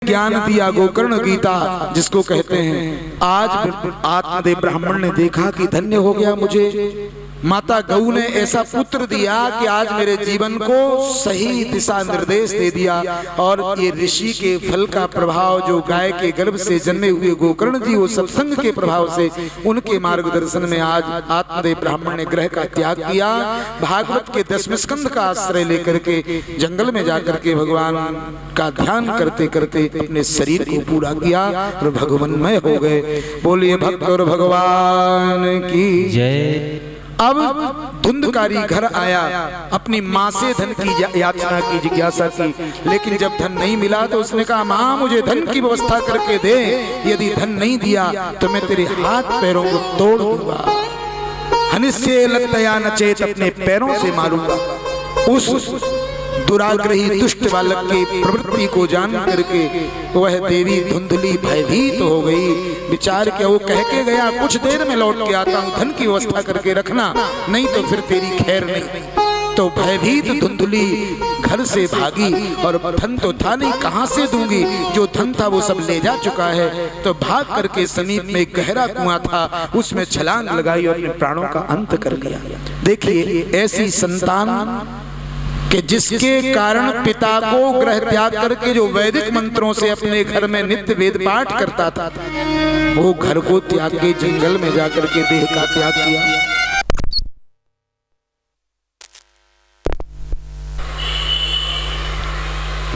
ज्ञान दिया गोकर्ण गीता जिसको कहते हैं। आज आत्मदेव ब्राह्मण ने देखा कि धन्य हो गया मुझे, माता गौ ने ऐसा पुत्र दिया कि आज मेरे जीवन को सही दिशा निर्देश दे दिया। और ये ऋषि के फल का प्रभाव, जो गाय के गर्भ से जन्मे हुए गोकर्ण जी, वो सत्संग के प्रभाव से उनके मार्गदर्शन में आज आत्मदेव ब्राह्मण ने ग्रह का त्याग किया। भागवत के 10वें स्कंद का आश्रय लेकर के जंगल में जाकर के भगवान का ध्यान करते करते अपने शरीर को पूरा किया और भगवानमय हो गए। बोलिए भक्त और भगवान की जय। अब धुंधकारी घर आया, अपनी माँ से धन की याचना की, जिज्ञासा की, लेकिन जब धन नहीं मिला तो उसने कहा माँ मुझे धन की व्यवस्था करके दे, यदि धन नहीं दिया तो मैं तेरे हाथ पैरों को तोड़ दूंगा, हनिष्ये लत्तया नचेत, अपने पैरों से मारूंगा। उस दुराग्रही दुष्ट बालक की प्रवृत्ति को जान करके वह देवी धुंधली भयभीत हो गई। विचार क्या, वो कह के गया कुछ देर में लौट के आता हूँ, धन की व्यवस्था करके रखना, नहीं तो फिर तेरी खैर नहीं। तो भयभीत धुंधली घर से भागी, और धन तो था नहीं, कहां से दूंगी, जो धन था वो सब ले जा चुका है। तो भाग करके समीप में एक गहरा कुआं था, उसमें छलांग लगाई और अपने प्राणों का अंत कर लिया। देखिए ऐसी संतान कि जिसके कारण पिता को ग्रह त्याग करके जो वैदिक मंत्रों से अपने घर में नित्य वेद पाठ करता था, वो घर को त्याग के जंगल में जाकर के देह का त्याग किया।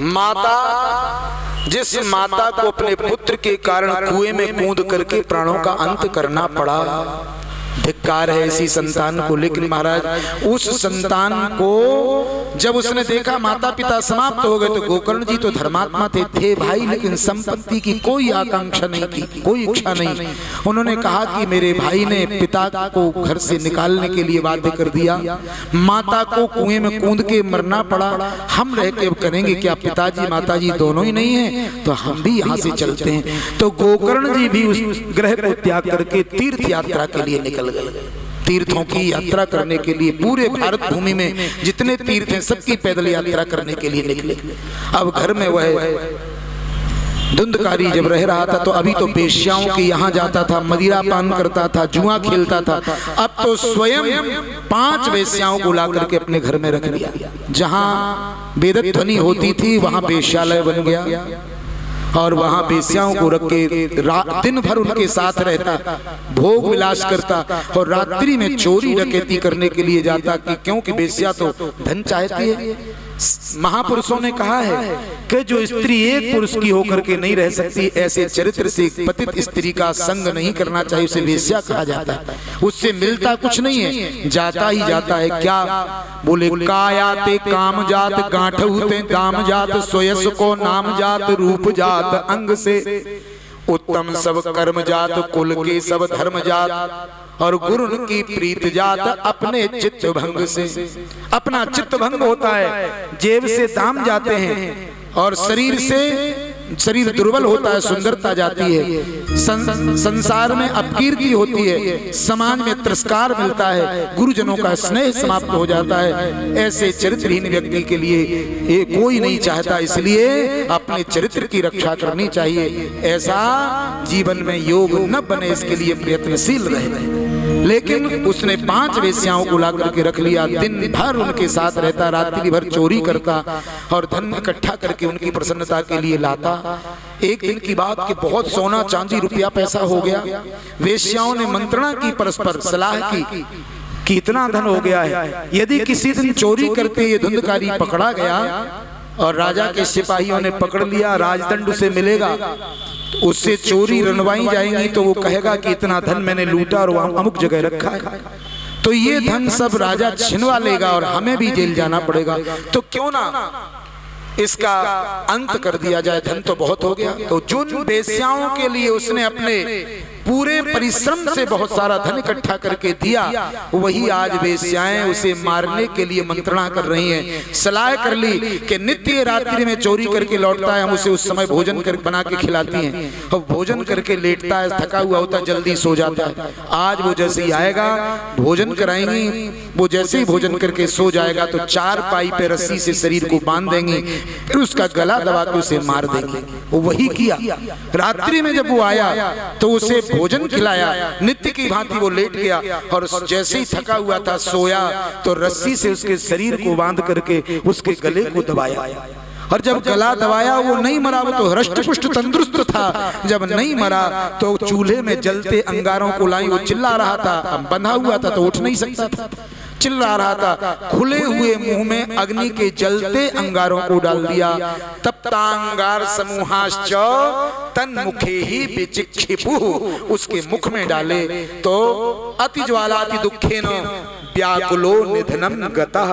माता, जिस माता को अपने पुत्र के कारण कुएं में कूद करके प्राणों का अंत करना पड़ा, धिक्कार है ऐसी संतान को। लेकिन महाराज उस संतान को जब उसने देखा माता पिता समाप्त हो गए, तो गोकर्ण जी तो धर्मात्मा थे भाई, लेकिन संपत्ति की कोई आकांक्षा नहीं की, कोई इच्छा नहीं। उन्होंने कहा कि मेरे भाई ने पिता को घर से निकालने के लिए बाध्य कर दिया, माता को कुएं में कूद के मरना पड़ा, हम रह के करेंगे क्या, पिताजी माताजी दोनों ही नहीं है, तो हम भी यहाँ से चलते हैं। तो गोकर्ण जी भी उस ग्रह को त्याग करके तीर्थ यात्रा के लिए निकल गए। तीर्थों की यात्रा करने के लिए पूरे भारत भूमि में जितने तीर्थ हैं सबकी पैदल यात्रा करने के लिए निकले। अब घर में वह धुंधकारी जब रह रहा था, तो अभी तो वेश्याओं के यहाँ जाता था, मदिरा पान करता था, जुआ खेलता था। अब तो स्वयं 5 वेश्याओं को ला करके अपने घर में रख लिया। जहाँ वेदध्वनि होती थी वहाँ वेश्यालय बन गया, और वहां वेश्याओं को रख के दिन भर उनके साथ रहता, भोग विलास करता, और रात्रि में चोरी डकैती करने के लिए जाता, कि क्योंकि वेश्या तो धन चाहती है। महापुरुषों ने कहा है कि जो स्त्री एक पुरुष की होकर के नहीं रह सकती, ऐसे चरित्र से पतित स्त्री का संग नहीं करना चाहिए, उसे वेश्या कहा जाता है। उससे मिलता कुछ नहीं है, जाता ही जाता है। क्या बोले, कायाते काम जात, गांठते दाम जात, सोयस को नाम जात, रूप जात अंग से, उत्तम सब कर्म जात, कुल के सब धर्म जात, और गुरु की प्रीत जात, अपने चित्त भंग से। अपना चित्त भंग होता है, जेब से दाम जाते हैं, और शरीर दुर्बल होता है, सुंदरता जाती है, संसार में अपकीर्ति होती है, समाज में तिरस्कार मिलता है, गुरुजनों का स्नेह समाप्त हो जाता है। ऐसे चरित्रहीन व्यक्ति के लिए कोई नहीं चाहता, इसलिए अपने चरित्र की रक्षा करनी चाहिए। ऐसा जीवन में योग न बने, इसके लिए प्रयत्नशील रहे। लेकिन उसने 5 वेश्याओं को ला करके रख लिया, दिन भर उनके साथ रहता, रात्रि भर चोरी करता, और धन इकट्ठा करके उनकी प्रसन्नता के लिए लाता। एक दिन की बात कि बहुत सोना चांदी रुपया पैसा हो गया। वेश्याओं ने मंत्रणा की, परस्पर सलाह की कि इतना धन हो गया है, यदि किसी दिन चोरी करते ये धुंधकारी पकड़ा गया और राजा के सिपाहियों ने पकड़ लिया, राजदंड उसे मिलेगा, उससे चोरी रनवाई जाएंगी, तो वो कहेगा कि इतना धन मैंने लूटा और वहां अमुक जगह रखा है, तो ये धन सब राजा छिनवा लेगा और हमें भी जेल जाना पड़ेगा। तो क्यों ना इसका अंत कर दिया जाए, धन तो बहुत हो गया। तो जिन वेश्याओं के लिए उसने अपने पूरे परिश्रम से बहुत सारा धन इकट्ठा करके दिया, वही आज वेश्याएं उसे मारने के लिए मंत्रणा कर रही हैं। सलाह कर ली कि नित्य रात्रि में चोरी करके लौटता है, हम उसे उस समय भोजन कर बना के खिलाती हैं। अब भोजन करके लेटता है, थका हुआ होता है, जल्दी सो जाता है। आज वो जैसे ही आएगा भोजन कराएंगी, वो जैसे ही भोजन करके सो जाएगा तो 4 पाई पे रस्सी से शरीर को बांध देंगी, फिर उसका गला दबा के उसे मार देंगे। वो वही किया। रात्रि में जब वो आया तो उसे भोजन खिलाया, नित्य की भांति वो लेट गया और जैसे ही थका हुआ था सोया तो रस्सी से उसके शरीर को बांध करके उसके गले को दबाया। और जब गला दबाया वो नहीं मरा, वो तो हृष्ट-पुष्ट तंदुरुस्त था। जब नहीं मरा तो चूल्हे में जलते अंगारों को लाई, वो चिल्ला रहा था, बंधा हुआ था तो उठ नहीं सकता था, चिल्ला रहा था। खुले हुए मुंह में अग्नि के जलते अंगारों को डाल दिया। तप्तांगार समूहाश्च तन मुखे ही विचिक्षिपु, उसके मुख में डाले तो अति ज्वाला अति दुखेन व्याकुलो निधनम गतः,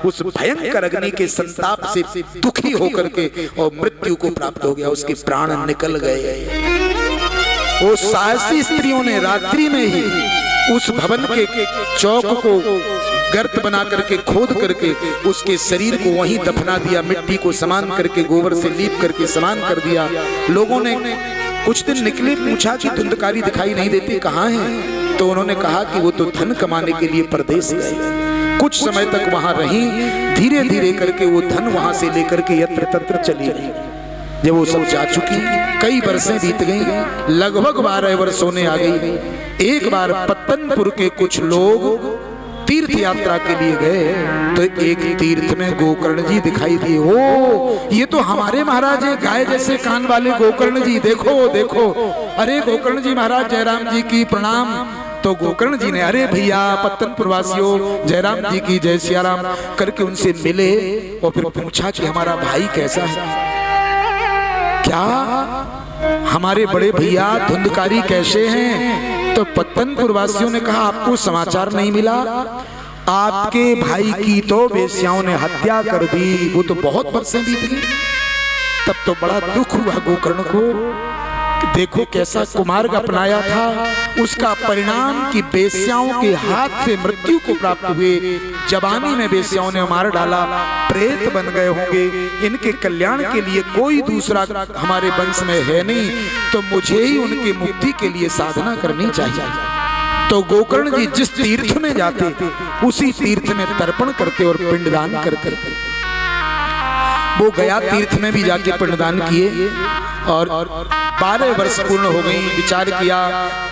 उस भयंकर अग्नि के संताप से दुखी होकर के और मृत्यु को प्राप्त हो गया, उसके प्राण निकल गए। वो साहसी स्त्रियों ने रात्रि में ही उस भवन के चौक को गर्त बना करके खोद करके उसके शरीर को वहीं दफना दिया, मिट्टी को समान करके गोबर से लीप करके समान कर दिया। लोगों ने कुछ दिन निकले, पूछा कि धुंधकारी दिखाई नहीं देती, कहाँ हैं? तो उन्होंने कहा कि वो तो धन कमाने के लिए परदेश गए। कुछ समय तक वहां रही, धीरे धीरे करके वो धन वहां से लेकर के यत्र तत्र चली गई। जब वो सब जा चुकी, कई वर्षें बीत गई, लगभग 12 वर्ष होने आ गई। एक बार पत्तनपुर के कुछ लोग तीर्थ यात्रा के लिए गए तो एक तीर्थ में गोकर्ण जी दिखाई दिए। ओ, ये तो हमारे महाराज हैं, गाय जैसे कान वाले गोकर्ण जी, देखो देखो। अरे गोकर्ण जी महाराज, जयराम जी की प्रणाम। तो गोकर्ण जी ने, अरे भैया पत्तनपुर वासियों, जयराम जी की जय सियाराम करके उनसे मिले और फिर पूछा कि हमारा भाई कैसा है, क्या हमारे बड़े भैया धुंधकारी कैसे हैं? तो पत्तनपुर वासियों ने कहा, आपको समाचार नहीं मिला? आपके भाई की तो वेश्याओं ने हत्या कर दी। वो तो बहुत वर्षें बीत गई। तब तो बड़ा दुख हुआ गोकर्ण को, देखो कैसा कुमार्ग अपनाया था, उसका परिणाम कि वेश्याओं के हाथ से मृत्यु को प्राप्त हुए। जवानी में वेश्याओं ने मार डाला, प्रेत बन गए होंगे। इनके कल्याण के लिए कोई दूसरा हमारे वंश में है नहीं, तो मुझे ही उनकी मुक्ति के लिए साधना करनी चाहिए। तो गोकर्ण जी जिस तीर्थ में जाते उसी तीर्थ में तर्पण करते और पिंडदान करते। वो गया तीर्थ में भी जाके पिंडदान किए और 12 वर्ष पूर्ण हो गई। विचार किया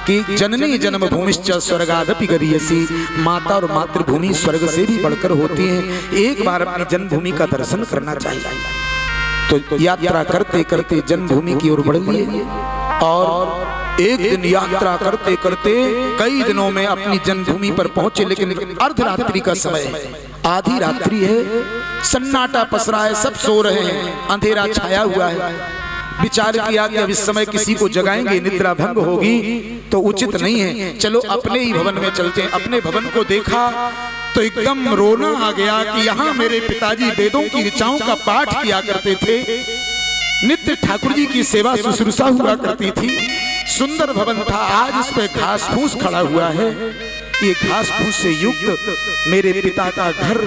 कि जननी जन्मभूमिश्च स्वर्गादपि गरीयसी, माता और मातृभूमि स्वर्ग से भी बढ़कर होती हैं, एक बार अपनी जन्मभूमि का दर्शन करना चाहिए। तो यात्रा करते करते जन्मभूमि की ओर बढ़ लिए और एक दिन यात्रा करते करते कई दिनों में अपनी जन्मभूमि पर पहुंचे। लेकिन अर्धरात्रि का समय है, आधी रात्रि है, सन्नाटा पसरा है, सब सो रहे हैं, अंधेरा छाया हुआ है। विचार किया कि अब इस समय किसी को जगाएंगे, निद्रा भंग होगी तो उचित नहीं है, चलो अपने ही भवन में चलते हैं। अपने भवन को देखा तो एकदम रोना आ गया कि यहाँ मेरे पिताजी वेदों की ऋचाओं का पाठ किया करते थे, नित्य ठाकुर जी की सेवा शुश्रूषा हुआ करती थी, सुंदर भवन था। आज इस पे घास फूस खड़ा हुआ है, ये घास फूस से युक्त मेरे पिता का घर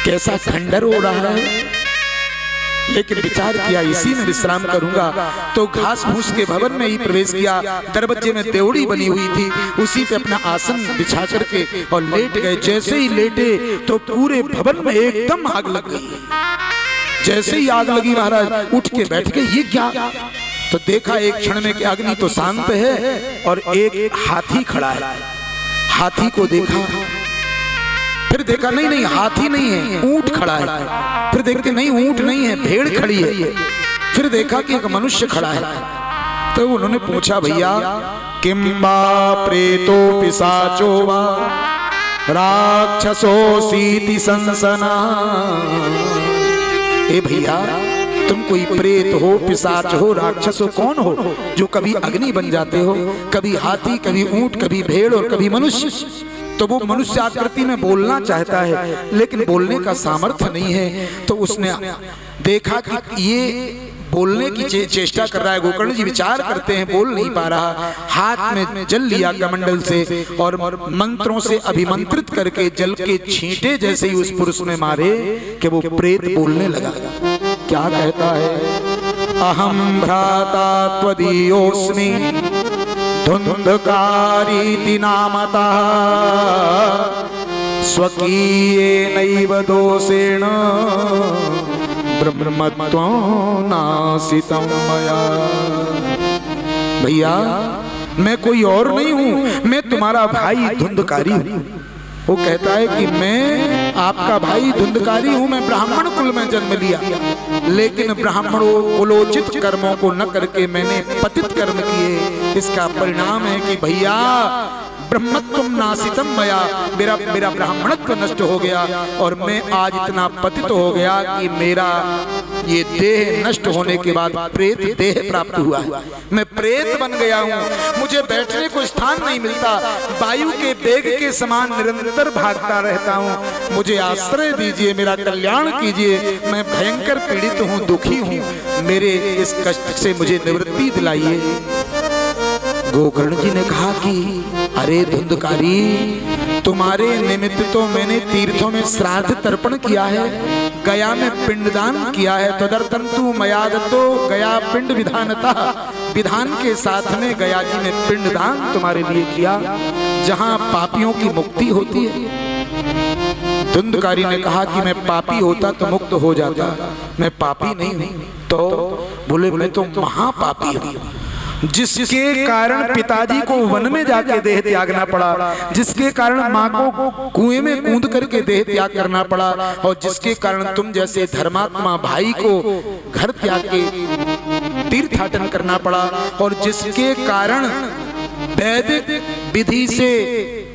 कैसा खंडर हो रहा है। लेकिन विचार किया इसी में विश्राम करूंगा, तो घास फूस के भवन में ही प्रवेश किया। दरवाजे में देवड़ी बनी हुई थी, उसी पे अपना आसन बिछा करके और लेट गए। जैसे ही लेटे तो पूरे भवन में एकदम आग लग गई। जैसे ही आग लगी महाराज उठ के बैठ गए, ये क्या? तो देखा एक क्षण में कि अग्नि तो शांत है और एक हाथी खड़ा है। हाथी को देखा, फिर देखा नहीं हाथी नहीं है, ऊंट खड़ा है। फिर देखते नहीं ऊंट नहीं है, भेड़ खड़ी है। फिर देखा कि एक मनुष्य खड़ा है। तो उन्होंने पूछा, भैया किम वा प्रेतो पिशाचो वा राक्षसो सीति संसना। ए भैया, तुम कोई प्रेत हो, पिशाच हो, राक्षस हो, कौन हो जो कभी अग्नि बन जाते हो, कभी हाथी, कभी ऊंट, कभी भेड़ और कभी मनुष्य? तो वो मनुष्य आकृति में बोलना चाहता है लेकिन बोलने का सामर्थ्य नहीं है। तो उसने देखा कि ये बोलने की चेष्टा कर रहा है। गोकर्ण जी विचार करते हैं, बोल नहीं पा रहा। हाथ में जल लिया कमंडल से और मंत्रों से अभिमंत्रित करके जल के छींटे जैसे ही उस पुरुष में मारे कि वो प्रेत बोलने लगा। क्या कहता है? अहम भ्राता त्वदीयोस्मि धुंधकारीति नामतः स्वकीयेनैव दोषेण ब्रह्मत्वं नासितं मया। भैया मैं कोई और नहीं हूं, मैं तुम्हारा भाई धुंधकारी हूं। वो कहता है कि मैं आपका भाई धुंधकारी हूं, मैं ब्राह्मण कुल में जन्म लिया, लेकिन ब्राह्मणों कुलोचित कर्मों को न करके मैंने पतित कर्म किए। इसका परिणाम है कि भैया ब्रह्मत्वं नासितं मया, मेरा ब्राह्मणत्व नष्ट हो गया और मैं आज इतना पतित हो गया कि मेरा ये देह नष्ट होने के बाद प्रेत देह प्राप्त हुआ है। मैं प्रेत बन गया हूँ, मुझे बैठने को स्थान नहीं मिलता, वायु के वेग के समान निरंतर भागता रहता हूँ। मुझे आश्रय दीजिए, मेरा कल्याण कीजिए, मैं भयंकर पीड़ित हूँ, दुखी हूँ, मेरे इस कष्ट से मुझे निवृत्ति दिलाइए। गोकर्ण जी ने कहा कि अरे धुंधकारी, तुम्हारे निमित्त तो मैंने तीर्थों में श्राद्ध तर्पण किया है, गया में पिंडदान किया है। तदर्थं तु मया दत्तो गया पिंड विधानतः, विधान के साथ में गया जी ने पिंडदान तुम्हारे लिए किया, जहां पापियों की मुक्ति होती है। धुंधकारी ने कहा कि मैं पापी होता तो मुक्त हो जाता, मैं पापी नहीं हूं। तो बोले मैं तो महापापी हूं, जिसके कारण पिताजी को वन में जाके देह त्यागना पड़ा, जिसके कारण माँ को कुएं में कूद करके देह त्याग करना पड़ा, और जिसके कारण तुम जैसे धर्मात्मा भाई को घर त्याग के तीर्थाटन करना पड़ा, और जिसके कारण वैदिक विधि से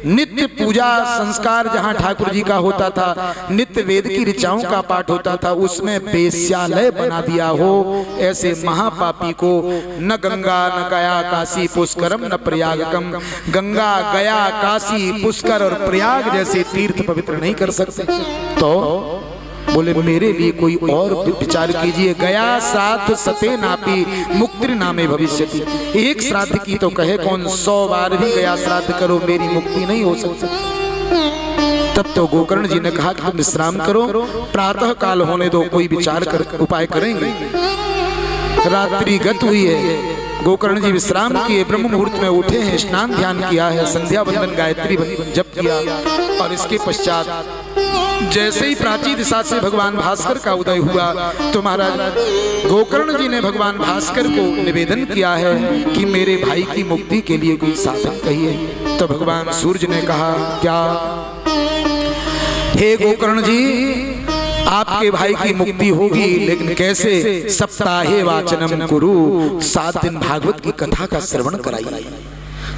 नित्य पूजा संस्कार जहाँ ठाकुर जी का होता था, नित्य वेद की ऋचाओं का पाठ होता था, उसमें वेश्यालय बना दिया हो। ऐसे महापापी को न गंगा न गया काशी पुष्करम न प्रयागकम, गंगा गया काशी पुष्कर और प्रयाग जैसे तीर्थ पवित्र नहीं कर सकते। तो बोले मेरे लिए कोई और विचार कीजिए। गया श्राद्ध सते नापी मुक्ति नामे भविष्यति, एक श्राद्ध की तो कहे कौन, 100 बार भी गया श्राद्ध करो मेरी मुक्ति नहीं हो सकती। तब तो गोकर्ण जी ने कहा कि तुम विश्राम करो, प्रातः काल होने दो, कोई विचार कर उपाय करेंगे। रात्रि गत हुई है, गोकर्ण जी विश्राम किए, ब्रह्म मुहूर्त में उठे हैं, स्नान ध्यान किया है, संध्या वंदन गायत्री जप किया, और इसके पश्चात जैसे ही प्राची दिशा से भगवान भास्कर का उदय हुआ तो महाराज गोकर्ण जी ने भगवान भास्कर को निवेदन किया है कि मेरे भाई की मुक्ति के लिए कोई साधन कहिए। तो भगवान सूर्य ने कहा क्या? हे गोकर्ण जी, आपके भाई की मुक्ति होगी, लेकिन कैसे? सप्ताहे वाचनम कुरु, 7 दिन भागवत की कथा का श्रवण कराइए।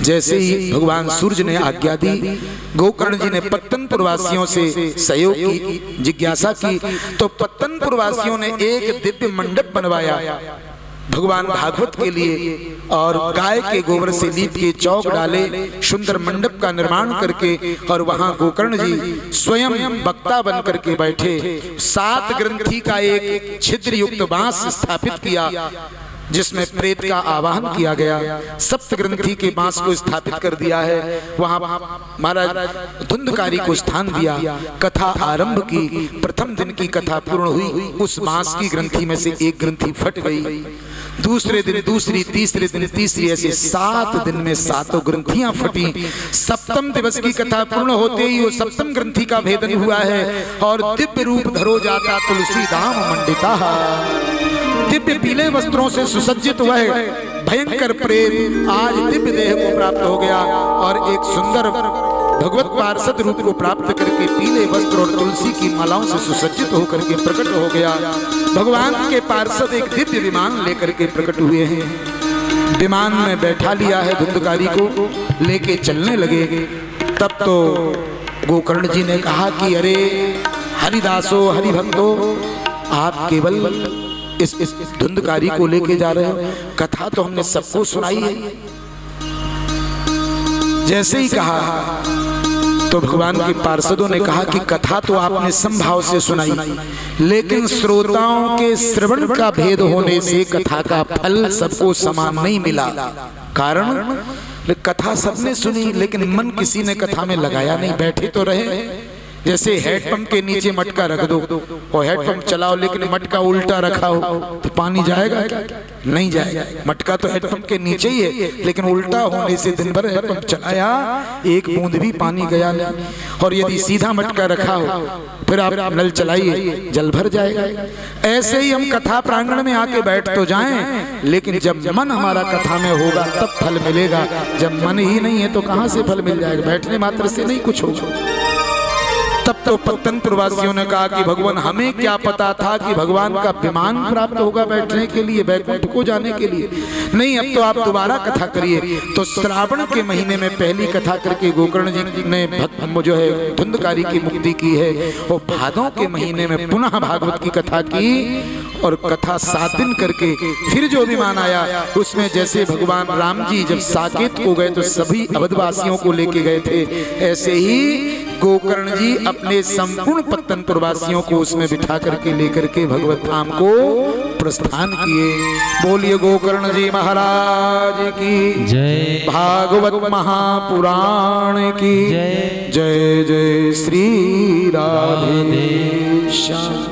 जैसे ही भगवान सूर्य ने आज्ञा दी, गोकर्ण जी ने पत्तनपुर वासियों से सहयोग की जिज्ञासा की, तो पत्तनपुर वासियों ने एक दिव्य मंडप बनवाया भगवान भागवत के लिए, और गाय के गोबर से लीप के चौक डाले, सुंदर मंडप का निर्माण करके, और वहां गोकर्ण जी स्वयं वक्ता बन करके बैठे। 7 ग्रंथि का एक छिद्र युक्त बांस स्थापित किया, जिसमें प्रेत का आवाहन किया गया। 7 ग्रंथि के बांस को स्थापित कर दिया है। वहां महाराज धुंधकारी को स्थान दिया, कथा आरंभ की। प्रथम दिन की कथा पूर्ण हुई, उस बांस की ग्रंथि में से एक ग्रंथि फट गई। दूसरे दिन दूसरी, तीसरे दिन तीसरी, ऐसे 7 दिन में 7 ग्रंथियां फटी। सप्तम दिवस की कथा पूर्ण होते ही वो सप्तम ग्रंथि का भेदन हुआ है, और दिव्य रूप धरो जाता तुलसी धाम मंडिता, दिव्य पीले वस्त्रों से सुसज्जित हुआ है भयंकर प्रेत आज दिव्य देह को प्राप्त हो गया, और एक सुंदर भगवत पार्षद रूप को प्राप्त करके पीले वस्त्र और तुलसी की मालाओं से सुसज्जित होकर के प्रकट हो गया। भगवान के पार्षद एक दिव्य विमान लेकर के प्रकट हुए हैं। विमान में बैठा लिया है, धुंधकारी को लेके चलने लगे। तब तो गोकर्ण जी ने कहा कि अरे हरिदासो हरिभक्तो, आप केवल इस धुंधकारी को लेके जा रहे हो, कथा तो हमने सबको सुनाई है। जैसे ही कहा तो भगवान के पार्षदों ने कहा कि कथा तो आपने समभाव से सुनाई, लेकिन श्रोताओं के श्रवण का भेद होने से कथा का फल सबको समान नहीं मिला। कारण कथा सबने सुनी लेकिन मन किसी ने कथा में लगाया नहीं, बैठे तो रहे। जैसे हेडपंप के नीचे मटका रख दो और हेडपंप चलाओ लेकिन मटका उल्टा रखा हो तो पानी जाएगा क्या? नहीं जाएगा। मटका तो हेडपंप के नीचे ही है लेकिन उल्टा होने से दिन भर हेडपंप चलाया, एक बूंद भी पानी गया नहीं। और यदि सीधा मटका रखा हो फिर आप नल चलाइए, जल भर जाएगा। ऐसे ही हम कथा प्रांगण में आके बैठ तो जाएं, लेकिन जब मन हमारा कथा में होगा तब फल मिलेगा। जब मन ही नहीं है तो कहाँ से फल मिल जाएगा? बैठने मात्र से नहीं कुछ होगा। तब तो पत्तनपुर वासियों ने कहा कि भगवान हमें क्या पता था कि भगवान का विमान प्राप्त होगा बैठने के लिए, बैकुंठ को जाने के लिए। नहीं, अब तो आप दोबारा कथा करिए। तो श्रावण के महीने में पहली कथा करके गोकर्ण जी ने जो है धुंधकारी की मुक्ति की है, और भादों के महीने में पुनः भागवत की कथा की, और कथा 7 दिन करके फिर जो विमान आया उसमें जैसे भगवान राम जी जब साकेत को गए तो सभी अवधवासियों को लेके गए थे, ऐसे ही गोकर्ण जी अपने संपूर्ण पत्तनपुर वासियों को उसमें बिठा करके लेकर के भगवत धाम को प्रस्थान किए। बोलिए गोकर्ण जी महाराज की जय, भागवत महापुराण की जय। जय जय श्री राधे श्याम।